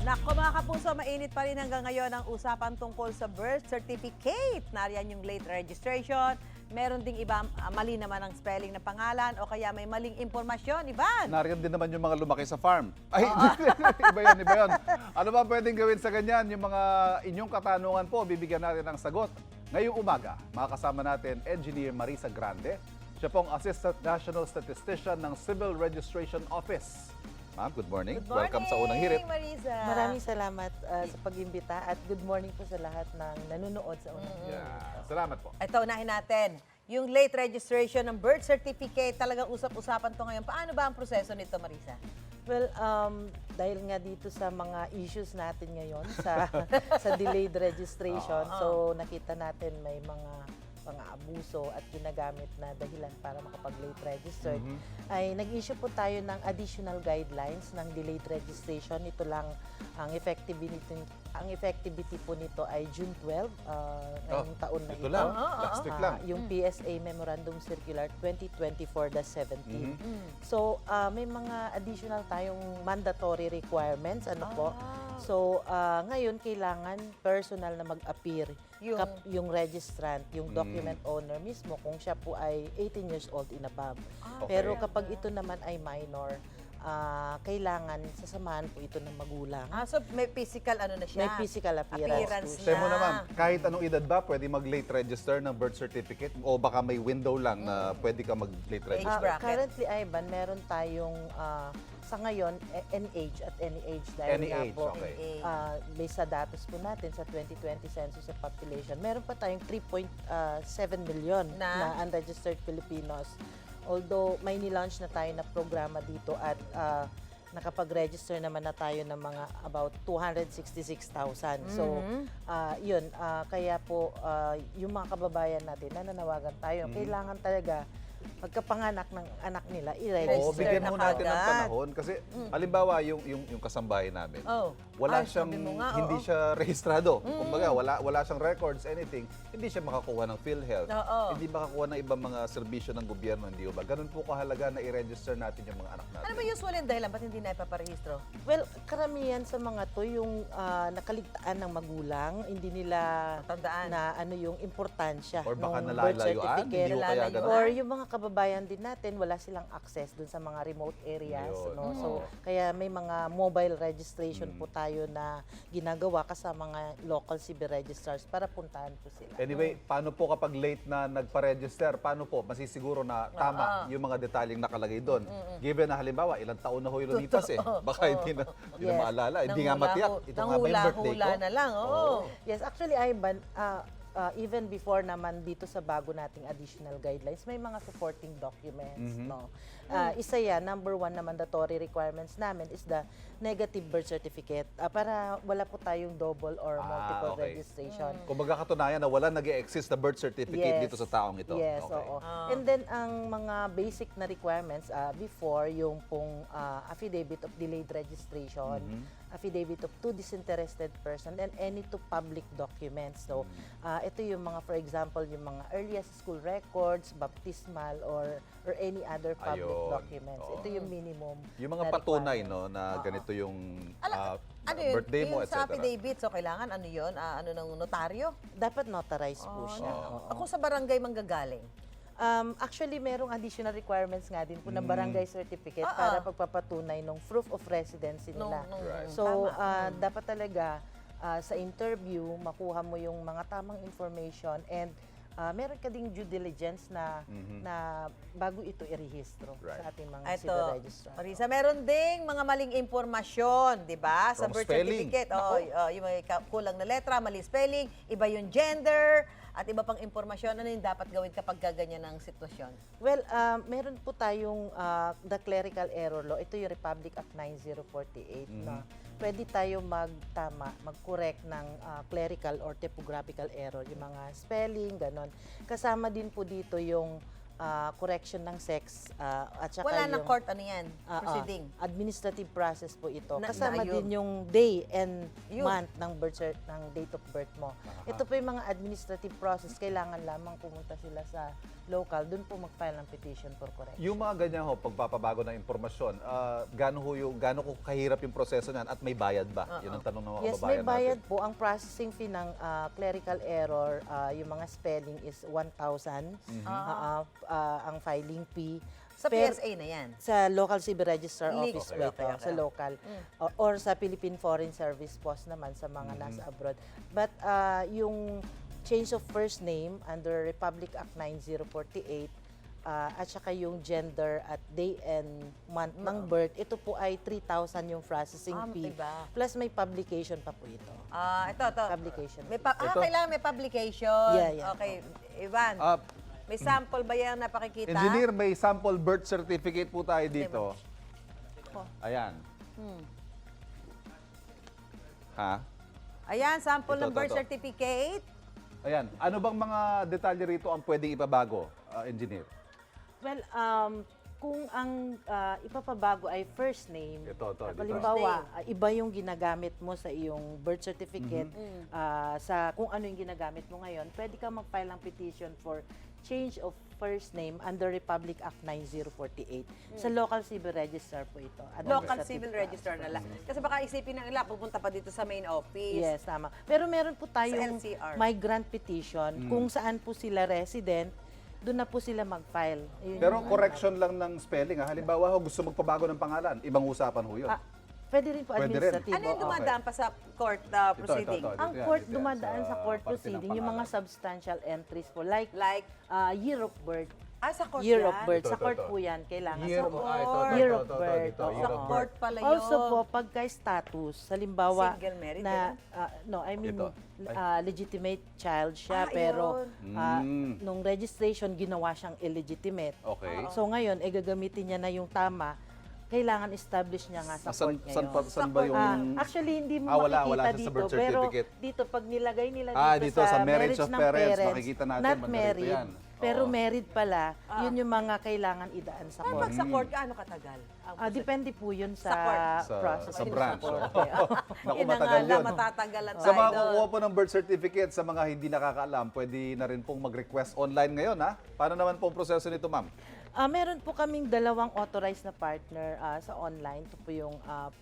Nako mga kapuso, mainit pa rin hanggang ngayon ang usapan tungkol sa birth certificate. Nariyan yung late registration. Meron ding iba, mali naman ang spelling ng pangalan o kaya may maling impormasyon, Ivan. Nariyan din naman yung mga lumaki sa farm. Ay, iba yun, iba yun. Ano ba pwedeng gawin sa ganyan? Yung mga inyong katanungan po, bibigyan natin ng sagot. Ngayong umaga, makakasama natin Engineer Marisa Grande. Siya pong Assistant National Statistician ng Civil Registration Office. Ma'am, good morning. Good morning, Welcome sa Unang Hirit. Marisa. Maraming salamat sa pag-imbita at good morning po sa lahat ng nanonood sa Unang Hirit. Yeah. Salamat po. Ito, unahin natin. Yung late registration ng birth certificate, talagang usap-usapan to ngayon. Paano ba ang proseso nito, Marisa? Well, dahil nga dito sa mga issues natin ngayon sa delayed registration, so nakita natin may mga abuso at ginagamit na dahilan para makapag-late registered, ay nag-issue po tayo ng additional guidelines ng delayed registration. Ito lang ang effectivity po nito ay June 12, ngayong taon na ito. lang, last week lang. Yung PSA Memorandum Circular 2024-17. So, may mga additional tayong mandatory requirements. Ano po? So, ngayon, kailangan personal na mag-appear yung registrant, yung document owner mismo, kung siya po ay 18 years old and above. Pero kapag ito naman ay minor, kailangan sasamahan po ito ng magulang. So may physical ano na siya? May physical appearance Appearance po na. siya. Sabi mo naman, kahit anong edad ba, pwede mag-late register ng birth certificate? O baka may window lang na pwede ka mag-late Age register? bracket. Currently, Ivan, meron tayong sa ngayon, any age at any age. Dahil Any nga age, po, okay. based sa datos po natin sa 2020 Census of Population, meron pa tayong 3.7 million na unregistered Filipinos. Although may nilaunch na tayo na programa dito at nakapag-register naman na tayo ng mga about 266,000. So, yun, kaya po yung mga kababayan natin, nananawagan tayo, kailangan talaga pagkapanganak ng anak nila, i-register Oo, bigyan na mo natin ng kagad. panahon. Kasi, halimbawa, yung kasambahay namin, wala siyang, sabi mo nga, hindi siya rehistrado. Kumbaga, wala siyang records, anything. Hindi siya makakuha ng PhilHealth. Hindi makakuha ng ibang mga serbisyo ng gobyerno, hindi ba? Ganun po kahalaga na i-register natin yung mga anak natin. Ano ba usually ang dahilan? Ba't hindi na ipaparehistro? Well, karamihan sa mga to yung nakaligtaan ng magulang, hindi nila Tandaan. na ano yung importansya Or baka ng birth nalalayuan, certificate. hindi mo kaya ganun. Or yung mga kababayan din natin, wala silang access dun sa mga remote areas. Ayun. No? So, kaya may mga mobile registration po tayo na ginagawa kasama mga local civil registrars para puntahan po sila. Anyway, paano po kapag late na nagpa-register? Paano po masisiguro na tama yung mga detalyeng nakalagay doon? Given na halimbawa, ilang taon na ho yung lumipas baka hindi na maalala. Hindi nga matiyak. Ito nga ba yung birthday ko? Hula na lang, oo. Yes, actually, Ivan, even before naman dito sa bago nating additional guidelines, may mga supporting documents. No? Isa yan, number one na mandatory requirements namin is the negative birth certificate para wala po tayong double or multiple registration. Kumbaga katunayan na wala nag-exist na birth certificate dito sa taong ito. Yes, Okay. oo. And then, ang mga basic na requirements before, yung pong affidavit of delayed registration, affidavit of two disinterested person, and any two public documents. So, ito yung mga, for example, yung mga earliest school records, baptismal, or any other public Ayun. documents. Ito yung minimum Yung mga na patunay requirement. na ganito yung Ano yun? birthday mo, Yung etc. sa affidavit, so kailangan ano yun? Ano ng notaryo? Dapat notarized po siya. Ako sa barangay manggagaling. Actually, merong additional requirements nga din po ng barangay certificate para pagpapatunay ng proof of residency nila. Right. So, dapat talaga sa interview, makuha mo yung mga tamang information and meron ka ding due diligence na bago ito irehistro sa ating mga civil Ito, registrar. Marisa, meron ding mga maling impormasyon, di ba? Sa Wrong birth spelling. certificate. Yung may kulang na letra, mali spelling, iba yung gender, at iba pang impormasyon. Ano yung dapat gawin kapag gaganyan ng sitwasyon? Well, meron po tayong the clerical error law. Ito yung Republic Act 9048 na pwede tayo mag-correct ng clerical or typographical error, yung mga spelling, ganon. Kasama din po dito yung correction ng sex at saka Wala yung ng court, ano yan? Proceeding. administrative process po ito. Na Kasama ayun. din yung day and Yun. month ng ng date of birth mo. Ito po yung mga administrative process. Kailangan lamang pumunta sila sa local. Doon po mag-file ng petition for correction. Yung mga ganyan ho, pagpapabago ng impormasyon, gaano ko kahirap yung proseso niyan at may bayad ba? Yun ang tanong ng mga Yes, kababayan may bayad natin. po. Ang processing fee ng clerical error, yung mga spelling is 1,000. Ang filing fee. Sa Per- PSA na yan. Sa local civil registrar Legal. office Okay, po ito, okay, okay. sa local. Or sa Philippine Foreign Service Post naman sa mga nasa abroad. But yung change of first name under Republic Act 9048 at saka yung gender at day and month ng birth, ito po ay 3,000 yung processing fee. Diba? Plus may publication pa po ito. Ito. Publication. Ito. Kailangan may publication. Yeah. Okay, Ivan. May sample ba yan na pakikita? Engineer, may sample birth certificate po tayo dito. Ayan. Ha? Ayan, sample Ito, ng birth ito. certificate. Ayan. Ano bang mga detalye rito ang pwedeng ipabago, engineer? Well, kung ang ipapabago ay first name, Ito, dito. halimbawa, iba yung ginagamit mo sa iyong birth certificate, sa kung ano yung ginagamit mo ngayon, pwede ka mag-file ng petition for change of first name under Republic Act 9048. Sa local civil registrar po ito. Local Administrative civil process. register na lang. Kasi baka isipin ng ila, pupunta pa dito sa main office. Yes, tama. Pero meron po tayong LCR. migrant petition kung saan po sila resident, doon na po sila mag-file. Yun Pero yung- correction lang ng spelling. Halimbawa, gusto magpabago ng pangalan. Ibang usapan ho yun. Pwede rin po Pwede rin. administrative. Ano yung oo. dumadaan pa sa court proceeding? Ito. Ang Dito yan, court dito yan, dumadaan sa court parte ng proceeding, yung mga pangalan. substantial entries po, like Like, year of birth. sa court Year yan? of birth. Ito, Sa ito, court ito. po yan, kailangan Year sa of- court. ito, Year ito, of ito, birth. dito, oo. year Sa of court birth. pala yun. Also po, pagka status, halimbawa Single married, na, no, I mean, Ito. legitimate child siya, Ah, pero yun. nung registration, ginawa siyang illegitimate. Okay. So ngayon, gagamitin niya na yung tama, kailangan establish niya nga sa court ngayon. Saan ba yung... Actually, hindi mo wala makikita siya sa dito, birth pero certificate. dito, pag nilagay nila dito sa marriage of ng parents, makikita natin, not banda rito married, yan. pero Oo. married pala, yun yung mga kailangan idaan sa Pero court. pag sa court, gaano katagal? Depende po yun sa, Sa court. process. Sa ng branch. court. Naku, Yun na nga matagal lang, yun. matatagalan Sa tayo mga doon. kukuha po ng birth certificate, sa mga hindi nakakaalam, pwede na rin pong mag-request online ngayon, ha? Paano naman po ang proseso nito, ma'am? Meron po kaming dalawang authorized na partner sa online. Ito po yung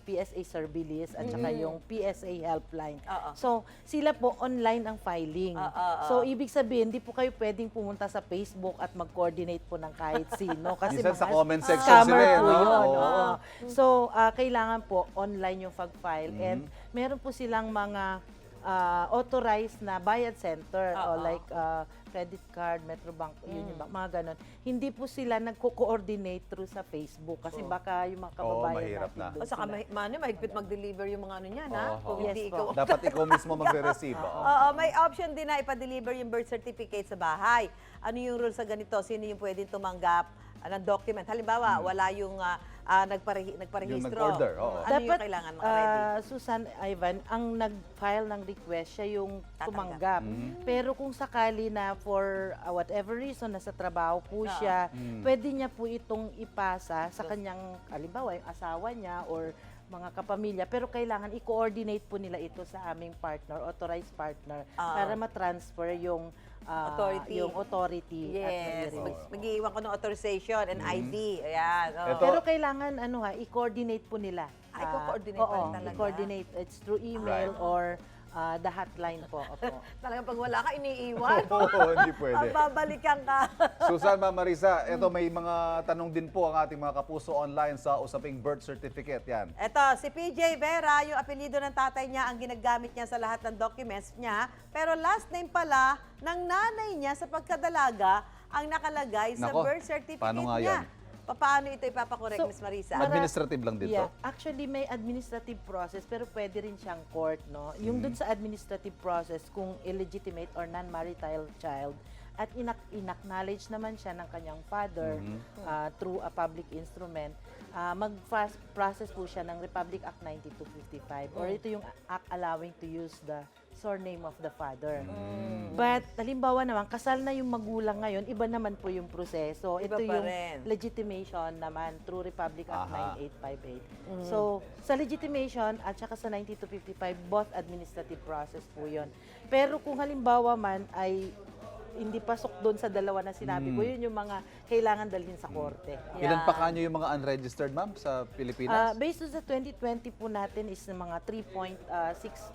PSA Servilis at saka yung PSA Helpline. Oo. So, sila po online ang filing. So, ibig sabihin, hindi po kayo pwedeng pumunta sa Facebook at mag-coordinate po ng kahit sino. Kasi Minsan sa mga comment section scammer sila, po no? yun. Oo. Oo. So, kailangan po online yung pag-file. And meron po silang mga authorized na bayad center o like credit card, Metrobank, yun yung mga ganon. Hindi po sila nagko-coordinate through sa Facebook kasi baka yung mga kababayan mahirap natin na. doon O saka sila. mahigpit mag-deliver yung mga ano niyan, ha? Oo. Kung hindi Yes ikaw. po. Dapat ikaw mismo magre-receive. oo. Oo, may option din na ipa-deliver yung birth certificate sa bahay. Ano yung rule sa ganito? Sino yung pwedeng tumanggap ng document? Halimbawa, wala yung nagparehistro. Yung nag-order, oo. Ano yung kailangan maka-ready? Susan Ivan, ang nag-file ng request, siya yung Tatanggap. tumanggap. Pero kung sakali na for whatever reason, nasa trabaho po siya, pwede niya po itong ipasa sa kanyang, halimbawa, yung asawa niya or mga kapamilya, pero kailangan i-coordinate po nila ito sa aming partner, authorized partner, para ma-transfer yung Authority. yung authority at Yes, mag-release. mag-iiwan ko ng authorization and ID. Ayan. oo. Ito- Pero kailangan i-coordinate po nila. I-coordinate Oo, pa rin talaga. i-coordinate. It's through email Right. or the hotline po. Opo. Talagang pag wala ka, iniiwan. Oo, hindi pwede. Babalikan ka. Susan, Ma'am Marisa, eto may mga tanong din po ang ating mga kapuso online sa usaping birth certificate. Yan. Eto, si PJ Vera, yung apelyido ng tatay niya, ang ginagamit niya sa lahat ng documents niya. Pero last name pala ng nanay niya sa pagkadalaga ang nakalagay sa Nako, birth certificate paano nga niya. yan? Paano ito ipapakorek, So, Miss Marisa? Administrative lang dito? Yeah, actually may administrative process pero pwede rin siyang court, no? Yung dun sa administrative process kung illegitimate or non-marital child at inacknowledge naman siya ng kanyang father through a public instrument, mag-process po siya ng Republic Act 9255 or ito yung act allowing to use the surname of the father. But halimbawa naman, kasal na yung magulang ngayon, iba naman po yung proseso. Iba Ito pa yung rin. legitimation naman through Republic Act Aha. 9858. So, sa legitimation at saka sa 9255, both administrative process po yun. Pero kung halimbawa man ay hindi pasok doon sa dalawa na sinabi ko, yun yung mga kailangan dalhin sa korte. Ilan pa kanyo yung mga unregistered, ma'am, sa Pilipinas? Based on sa 2020 po natin is mga 3.6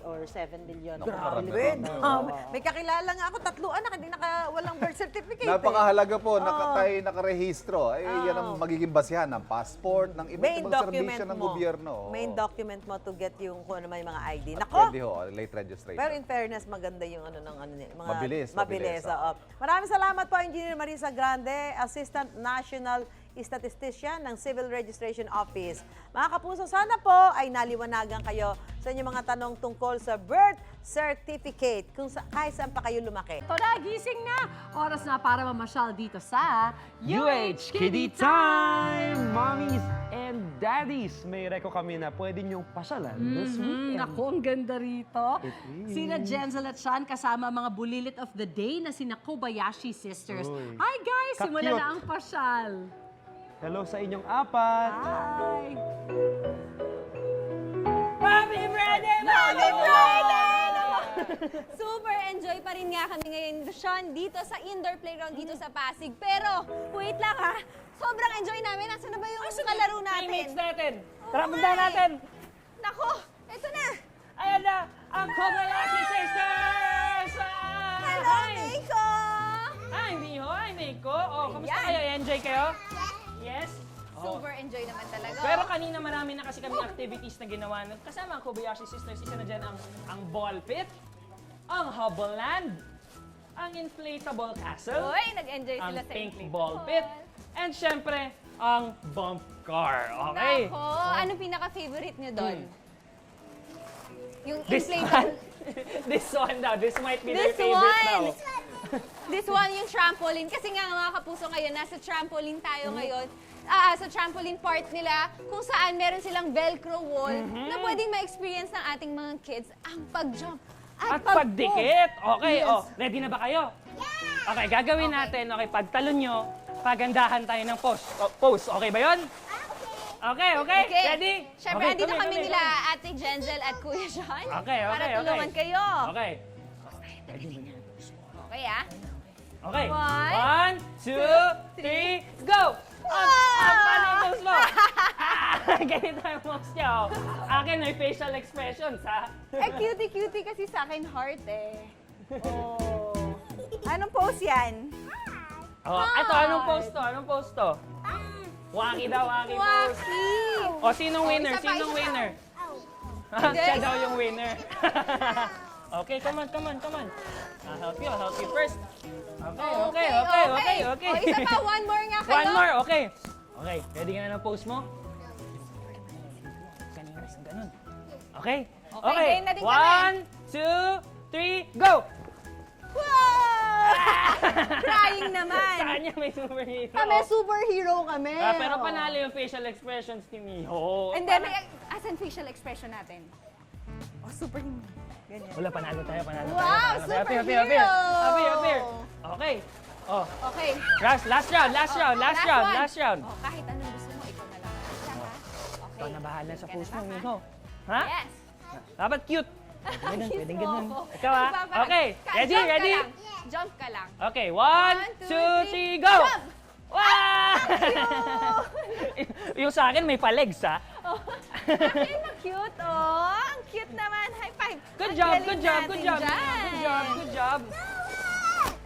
or 7 million. Naku, marami. Grabe, dami. May kakilala nga ako, 3 anak, hindi walang birth certificate. Napakahalaga po, nakarehistro. Yan ang magiging basihan ng passport, ng iba't Main ibang document serbisyo ng mo. gobyerno. Main document mo to get yung kung ano may mga ID. At Nako! pwede ho, late registration. Pero in fairness, maganda yung mga Mabilis, mabilis. mabilis, Oo. Maraming salamat po, Engineer Marisa Grande, Assistant National Statistician ng Civil Registration Office. Mga kapuso, sana po ay naliwanagan kayo sa inyong mga tanong tungkol sa birth certificate, kahit saan pa kayo lumaki. Ito na, gising na! Oras na para mamasyal dito sa UH Kiddie Time! Mommies and daddies, may reko kami na pwede niyong pasyalan this weekend. Naku, ang ganda rito. It is. Sina Jenzel at Sean kasama mga bulilit of the day na sina Kobayashi sisters. Uy. Hi guys! Simulan Ka-cute. na ang pasyal. Hello sa inyong apat. Hi! Happy birthday, Happy birthday! Super enjoy pa rin nga kami ngayon, Sean, dito sa indoor playground dito sa Pasig. Pero, wait lang ha, sobrang enjoy namin. Nasaan na ba yung kalaro natin? Teammates natin. Tara, Oo punta nga eh. natin. Nako, eto na. Ayan na, ang Kobayashi Sisters! Hello, Hi! Nico! Hi, Miho. Hi, Meiko. Oh, kamusta Ayan. kayo? Enjoy kayo? Yes? Oh. Super enjoy naman talaga. Pero kanina marami na kasi kami activities na ginawa. Kasama ang Kobayashi Sisters, isa na dyan ang ball pit, ang Hubble Land, ang inflatable castle, Uy, nag-enjoy ang sila sa pink inflatable. ball pit, and syempre, ang bump car. Okay? Nako, anong pinaka-favorite nyo doon? Yung This inflatable. one, this one daw. This might be their This favorite one! daw. This one, yung trampoline. Kasi nga mga kapuso ngayon, nasa trampoline tayo ngayon. Sa trampoline part nila, kung saan meron silang velcro wall na pwedeng ma-experience ng ating mga kids ang pag-jump At pagdikit. Okay, Yes. oh. Ready na ba kayo? Okay, gagawin natin. Okay, pagtalon nyo, pagandahan tayo ng pose. Pose, okay ba yun? Okay, okay. Ready? Siyempre, Okay, andito come kami here, nila, Ate Jenzel at Kuya Sean. Okay, Para okay, tulungan okay. kayo. Okay. Ready mo yan. Okay, ah. Okay. One, 1, 2, 3, go! Paano yung pose mo? Ganito yung pose niya, oh. Akin may facial expressions, ha? Eh, cutie-cutie kasi sa akin heart, eh. Oh. Anong pose yan? Oh, ito, anong pose to? Anong pose to? Waki daw, waki pose. Waki! O, sinong winner? isa pa, Sinong isa pa. winner? Hindi. Siya daw yung winner. Okay, come on, come on, come on. I'll help you first. Okay. O, isa pa, one more nga kayo. One more, okay. Okay, ready ka na ng pose mo? Ganun. Okay? Okay, game na din kami. 1, 2, 3, go! Wow! Crying naman. Saan niya may superhero? Kami, superhero kami. Pero panalo yung facial expressions ni Miho. And then, asan facial expression natin? Oh, super ganyan. Wala, panalo tayo. Wow, superhero! Appear. Okay. Oh, Okay. last round. Oh, kahit anong gusto mo, ikaw na lang. Lang, ha? Okay. Ikaw na bahala sa Ganun puso mo, ba, Miho. Ha? Yes. Dapat cute. Pwedeng Kiss mo ganun. ako. Ikaw, ha? Magpaparag. Okay, ready, Jump ka ready? lang. Jump ka lang. Okay, 1, 2, 3, 2, go! Jump! Wow! Yung sa akin may pa-legs, ha? Ay, cute, oh. Ang cute naman. High five. Good Ang job, galing good job, natin good job. dyan. Good job.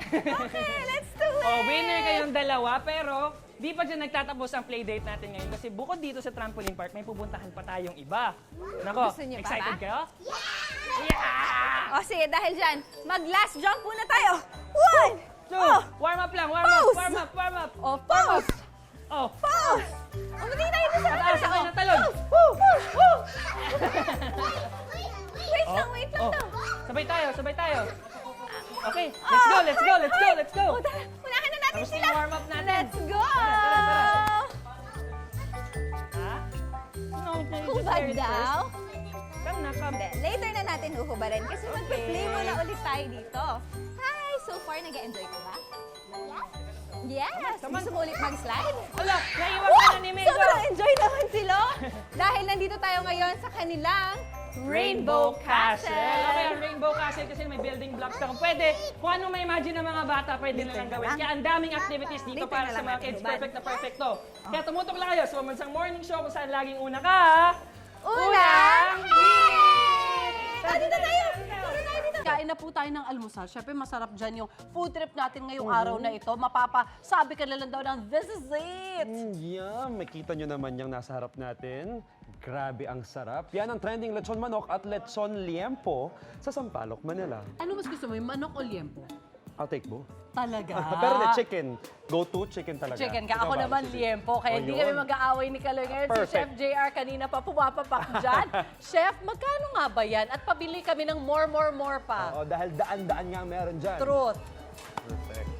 Okay, let's do it. Oh, winner kayong dalawa, pero di pa dyan nagtatapos ang playdate natin ngayon kasi bukod dito sa trampoline park, may pupuntahan pa tayong iba. Nako, Gusto niyo pa excited ba? kayo? Yeah! O sige, dahil dyan, mag-last jump muna tayo. 1, 2, warm up lang, warm up. Oh, pause. Oh, Pause. Umuti tayo na sa pataas ako ng talon. Wait lang daw. Sabay tayo. Okay, let's go. Oh, tara, unahin na natin Tapos na sila. yung warm up natin. Let's go. Ha? No, Hubad daw. Come Hindi, later na natin huhubarin kasi magpa-play muna ulit tayo dito. Hi! So far, nag-enjoy ka ba? Yes! Gusto mo ulit mag-slide? Ala, naiwan ka na ni Mego. Sobrang enjoy naman sila. Dahil nandito tayo ngayon sa kanilang Rainbow Castle. Okay, ang Rainbow Castle kasi may building blocks lang. Pwede, kung ano may imagine ng mga bata, pwede nilang gawin. Kaya ang daming activities dito Later para na sa lang mga natin kids. hubad. Perfect na perfecto. Kaya tumutok lang kayo sa pamansang morning show kung saan laging una ka. Unang hit! Dito tayo! Tuloy tayo dito! Kain na po tayo ng almusal. Siyempre, masarap dyan yung food trip natin ngayong araw na ito. Mapapasabi ka na lang daw ng, this is it! Yeah, makita nyo naman yung nasa harap natin. Grabe ang sarap. Yan ang trending lechon manok at lechon liempo sa Sampaloc, Manila. Ano mas gusto mo, yung manok o liempo? I'll take both. Talaga? Pero the chicken, go-to chicken talaga. Chicken ka. Ikaw Ako ba, naman Suzy? liempo. Kaya Oh, hindi yun. kami mag-aaway ni Kaloy ngayon. Si Perfect. Chef JR kanina pa pumapapak dyan. Chef, magkano nga ba yan? At pabili kami ng more pa. Oo, dahil daan-daan nga meron dyan. Truth. Perfect.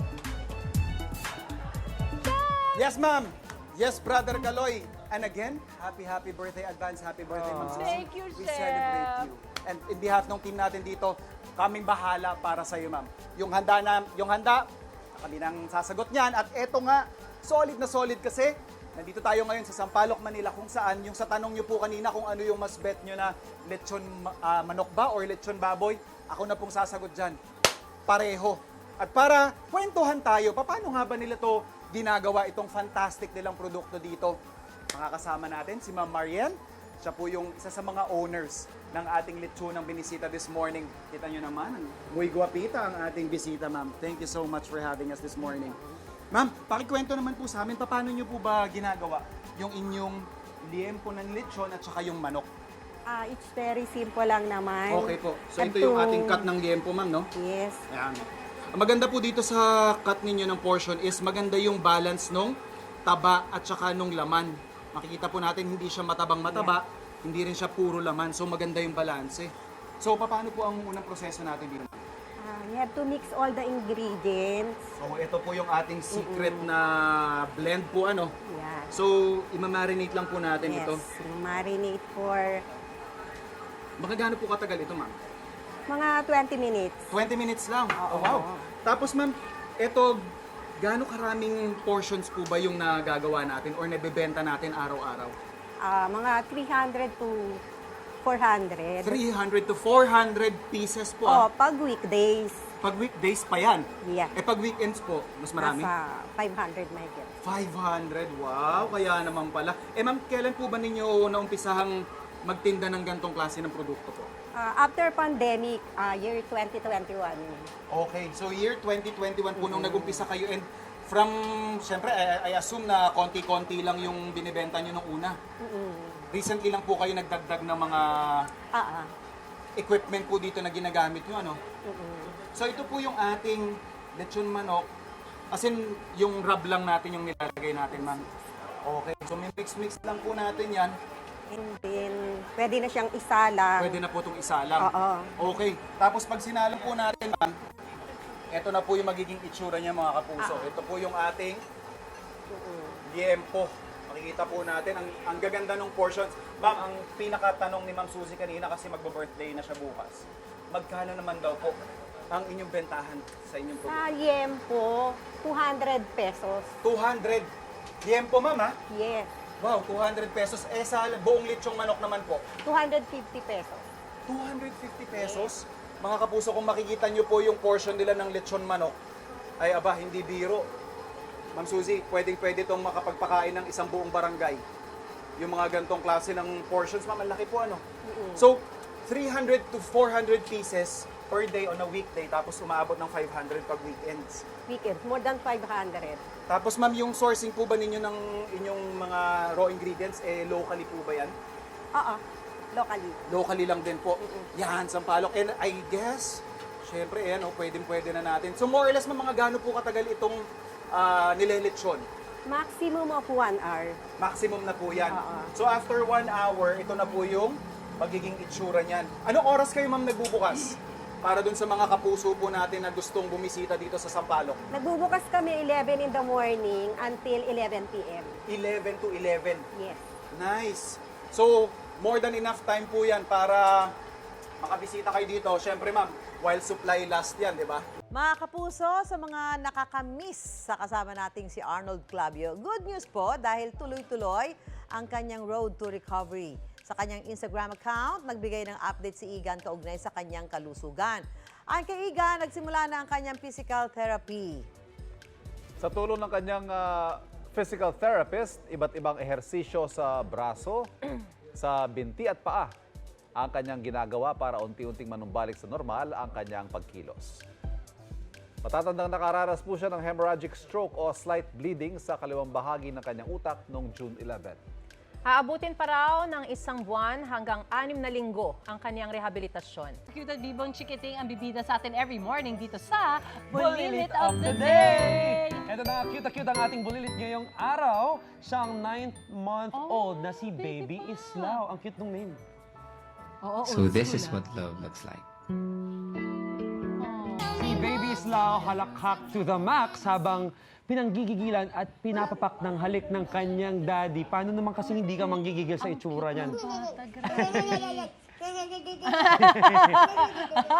Yes, ma'am. Yes, Brother Kaloy. And again, happy birthday, advance happy birthday, Ma'am Suzy. Thank you, We Chef. celebrate you. And in behalf ng team natin dito, kaming bahala para sa iyo, ma'am. Yung handa, kami nang sasagot niyan. At eto nga, solid na solid kasi, nandito tayo ngayon sa Sampaloc, Manila, kung saan, yung sa tanong niyo po kanina kung ano yung mas bet niyo na lechon manok ba or lechon baboy, ako na pong sasagot dyan. Pareho. At para kwentuhan tayo, paano nga ba nila to ginagawa itong fantastic nilang produkto dito? Makakasama natin si Ma'am Marian. Siya po yung isa sa mga owners ng ating lechonang binisita this morning. Kita nyo naman, muy guwapita ang ating bisita, ma'am. Thank you so much for having us this morning. Ma'am, pakikwento naman po sa amin, paano nyo po ba ginagawa yung inyong liempo ng lechon at saka yung manok? It's very simple lang naman. Okay po. So ito yung ating cut ng liempo, ma'am, no? Yes. Ayan. Ang maganda po dito sa cut ninyo ng portion is maganda yung balance nung taba at saka nung laman. Makikita po natin hindi siya matabang-mataba, hindi rin siya puro laman. So maganda yung balance. So paano po ang unang proseso natin dito? You have to mix all the ingredients. So ito po yung ating secret na blend po ano. Yeah. So imamarinate lang po natin Yes. ito. Marinate for Mga gaano po katagal ito, ma'am? mga 20 minutes. 20 minutes lang. Oo. Oh, wow. Tapos ma'am, ito gaano karaming portions po ba yung nagagawa natin or nabebenta natin araw-araw? Mga 300 to 400. 300 to 400 pieces po. Pag weekdays. Pag weekdays pa yan. Yeah. Pag weekends po, mas marami? Nasa 500 may get. 500. Wow, kaya naman pala. Ma'am, kailan po ba ninyo naumpisahang magtinda ng gantong klase ng produkto po? After pandemic, year 2021. Okay, so year 2021 po nung nag-umpisa kayo and from, syempre, I assume na konti-konti lang yung binibenta nyo nung una. Recently lang po kayo nagdagdag ng mga equipment po dito na ginagamit nyo, ano? So ito po yung ating lechon manok. As in, yung rub lang natin yung nilalagay natin, ma'am. Okay, so may mix-mix lang po natin yan. And then, pwede na siyang isalang. Pwede na po itong isa lang. Oo. Okay, tapos pag sinalang po natin, ma'am, ito na po yung magiging itsura niya, mga kapuso. Ito po yung ating liempo. Makikita po natin, ang gaganda ng portions. Ma'am, ang pinakatanong ni Ma'am Suzy kanina kasi magbo-birthday na siya bukas. Magkano naman daw po ang inyong bentahan sa inyong produkto? Sa liempo, 200 pesos. 200. Liempo, ma'am, ha? Yes. Wow, 200 pesos. Sa buong lechong manok naman po, 250 pesos. 250 pesos? Mga kapuso, kung makikita nyo po yung portion nila ng lechon manok, ay aba, hindi biro. Ma'am Suzy, pwedeng-pwede itong makapagpakain ng isang buong barangay. Yung mga gantong klase ng portions, ma'am, ang laki po, ano? So, 300 to 400 pieces per day on a weekday, tapos umaabot ng 500 pag weekends. Weekends, more than 500. Tapos ma'am, yung sourcing po ba ninyo ng inyong mga raw ingredients, locally po ba yan? Oo, locally. Locally lang din po. Yan, Sampaloc. And I guess, syempre, pwede na natin. So more or less, mga gaano po katagal itong nilelechon? Maximum of 1 hour. Maximum na po yan. Oo. So after 1 hour, ito na po yung magiging itsura niyan. Anong oras kayo ma'am nagbubukas? Para dun sa mga kapuso po natin na gustong bumisita dito sa Sampaloc. Nagbubukas kami 11 in the morning until 11 p.m. 11 to 11. Yes. Nice. So, more than enough time po yan para makabisita kayo dito. Siyempre ma'am, while supply last yan, di ba? Mga kapuso, sa mga nakakamiss sa kasama nating si Arnold Clavio, good news po dahil tuloy-tuloy ang kanyang road to recovery. Sa kanyang Instagram account, nagbigay ng update si Igan kaugnay sa kanyang kalusugan. Ayon kay Igan, nagsimula na ang kanyang physical therapy. Sa tulong ng kanyang physical therapist, iba't ibang ehersisyo sa braso, sa binti at paa ang kanyang ginagawa para unti-unting manumbalik sa normal ang kanyang pagkilos. Matatandang nakaranas po siya ng hemorrhagic stroke o slight bleeding sa kaliwang bahagi ng kanyang utak noong June 11. Aabutin pa raw ng 1 buwan hanggang 6 na linggo ang kanyang rehabilitasyon. Cute at Bibong Chikiting ang bibida sa atin every morning dito sa Bulilit of the Day! Ito na, cute ang ating bulilit ngayong araw. Siyang 9-month-old na si Baby Islao. Ang cute nung name. So this is what love looks like. Si Baby Islao halakhak to the max habang pinanggigigilan at pinapapak ng halik ng kanyang daddy. Paano naman kasi hindi ka manggigigil sa itsura niyan?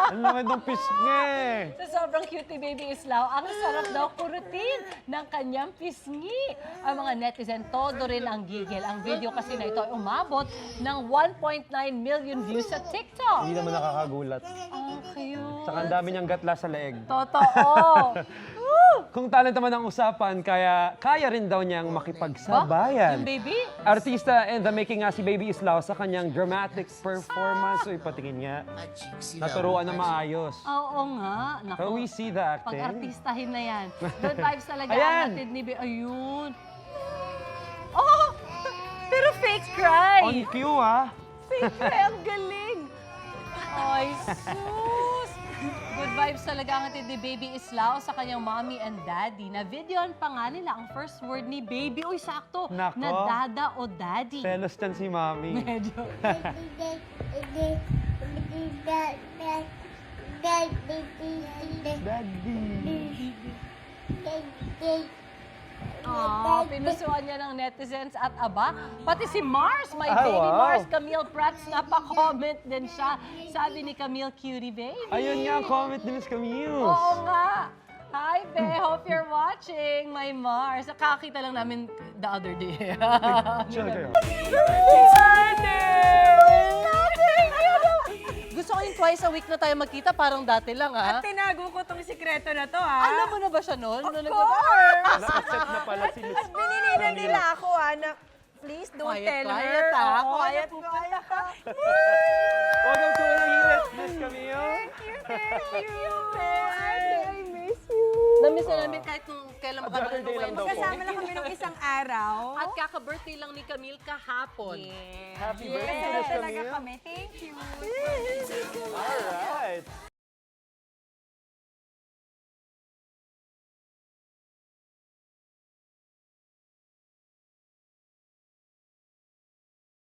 Ang laman ng pisngi! Sa sobrang cute ni Baby Islao, ang sarap daw kurutin ng kanyang pisngi. Ang mga netizen, todo rin ang gigil. Ang video kasi na ito ay umabot ng 1.9 million views sa TikTok. Hindi naman nakakagulat. Ang cute. Saka ang dami niyang gatla sa leeg. Totoo. Kung talent naman ang usapan, kaya rin daw niyang makipagsabayan. Yung baby? Artista and the making nga si Baby Islao sa kanyang dramatic performance. Uy, patingin nga. Naturuan na maayos. Oo nga. Naku, So we see the acting. pag-artistahin na yan. Good vibes talaga Ayan. ang hatid ni Baby. Ayun. Oh! Pero fake cry. On cue, ha? Fake cry. Ang galing. Ay, sus. Good vibes talaga ang hatid ni Baby Islao sa kanyang mommy and daddy. Na videoan pa nga nila ang first word ni Baby. Uy, sakto. Nako. Na dada o daddy. Selos yan si Mami. Medyo. Oh, pinusuan niya ng netizens at aba. Pati si Mars, my Ah, baby wow. Mars, Camille Prats, napaka-comment din siya. Sabi ni Camille, cutie baby. Ayun nga, comment ni Miss Camille. Oo nga. Hi, Be. Hope you're watching, my Mars. Nakakita lang namin the other day. Chill kayo. Gusto ko yung twice a week na tayo magkita, parang dati lang, ha? Tinago ko tong sikreto na to, ha? Alam mo na ba siya noon? Of course! Nakaset na pala si Miss Bininilan nila ako, na please don't Quiet, tell quiet, her. ha? Oo, Quiet, quiet ka. Welcome to Bulilit, Miss Camille. Thank you. I miss you. Namiss na namin kahit nung kailan The other day lang daw po. Kasama lang kami ng isang araw. At kaka-birthday lang ni Camille kahapon. Happy birthday, Kasama Miss talaga Camille. kami. Thank you. Alright.